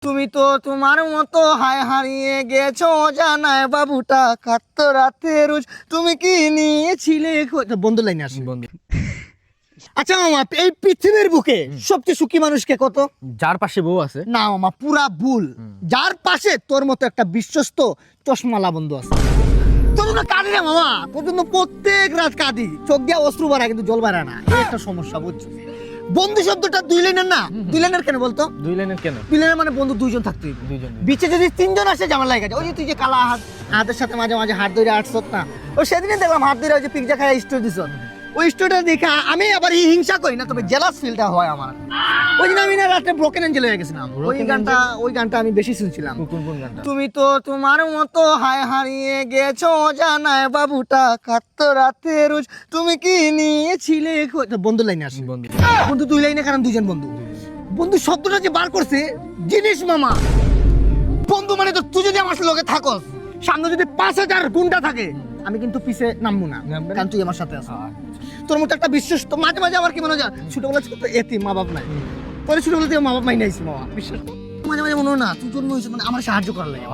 তুমি তো তোমার মতো হায় হারিয়ে গেছো জানায় বাবুটা কাত্ত রাতে রোজ তুমি কি নিয়েছিলে বন্ধু লাইনে আসি বন্ধু আচ্ছা মামা এই পৃথিবীর বুকে সবচেয়ে সুখী মানুষকে কত? যার পাশে বউ আছে। না মামা পুরা ভুল। যার পাশে তোর মতো একটা বিশ্বস্ত চশমালা বন্ধু আছে। তোর জন্য কাঁদি রে মামা, তোর জন্য প্রত্যেক রাত কাঁদি, চোখ দিয়ে অশ্রু বাড়ায় কিন্তু জল বাড়ায় না। এই একটা সমস্যা বুঝছো। বন্ধু শব্দটা দুই লাইনের না, দুই লাইনের কেন বলতো? দুই লাইনের কেন? দুই লাইনের মানে বন্ধু দুইজন থাকতে হইবে। দুইজন। বিচে যদি তিনজন আসে ঝামেলা লাগে যায়। ওই যে তুই যে কালা হাতের সাথে মাঝে মাঝে হাত ধরে আটছত না, ও সেদিনে দেখলাম হাত ধরে ওই যে পিজ্জা খাই স্টোরি দিছ, ওই স্টোরিটা দেখে আমি আবার হিংসা করি না, তবে জেলাস ফিলটা হয় আমার। ওই দিন আমি না রাতে ব্রোকেন এঞ্জেল হয়ে গেছিলাম। ওই গানটা আমি বেশি শুনছিলাম। কোন গানটা? তুমি তো তোমার মতো হায় হারিয়ে গেছো জানায় বাবুটা কাত্ত রাতে রোজ তুমি কি নিয়েছিলে বন্ধু লাইনে আসি। বন্ধু বন্ধু দুই লাইনে, কারণ দুইজন বন্ধু। বন্ধু শব্দটা যে বার করছে জিনিস মামা। বন্ধু মানে তো তুই যদি আমার লগে থাকস, সামনে যদি 5000 গুন্ডা থাকে, আমি কিন্তু পিছে নামবো না, কারণ তুই আমার সাথে আছিস। তোর মতো একটা বিশ্বাস তো মাঝে মাঝে আমার কি মনে হয় ছোটবেলা ছোট এতিম, মা বাপ নাই, পরে ছোটবেলা থেকে মা বাপ মাই নাইছি মামা, বিশ্বাস মাঝে মাঝে মনে হয় না তুই জন্ম হয়েছে মানে আমার সাহায্য করার লাগে।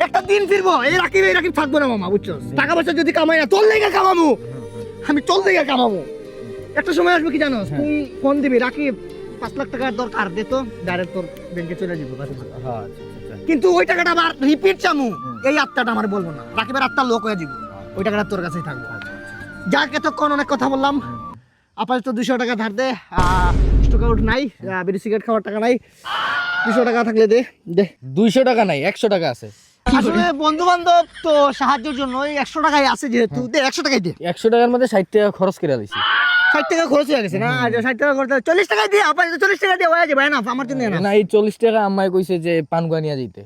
একটা দিন ফিরবো, এই রাকিব থাকবো না মামা, বুঝছো? টাকা পয়সা যদি কামাই না, তোর লেগে কামাবো, আমি তোর লেগে কামাবো। একটা সময় আসবে কি জানো, তুই ফোন দিবি, রাকিব 5 লাখ টাকার দরকার দে তো, ডাইরেক্ট তোর ব্যাংকে চলে যাবো। কিন্তু ওই টাকাটা আবার রিপিট চামু, এই আত্মাটা আমার বলবো না, রাকিবের আত্মা লোক হয়ে যাবো, ওই টাকাটা তোর কাছেই থাকবো। যাক এতক্ষণ অনেক কথা বললাম, আপাতত 200 টাকা ধার দে, স্টক আউট নাই, বিড়ি সিগারেট খাওয়ার টাকা নাই, 200 টাকা থাকলে দে দে। 200 টাকা নাই, 100 টাকা আছে। আসলে বন্ধু বান্ধব তো সাহায্যের জন্য ওই 100 টাকাই আছে, যেহেতু দে 100 টাকাই দে। 100 টাকার মধ্যে 60 টাকা খরচ করে দিছি। 60 টাকা খরচ হয়ে গেছে না, 60 টাকা খরচ, 40 টাকাই দিয়ে, আপাতত 40 টাকা দিয়ে হয়ে যাবে না আমার জন্য। না, এই 40 টাকা আম্মাই কইছে যে পান গুয়া নিয়ে যাইতে।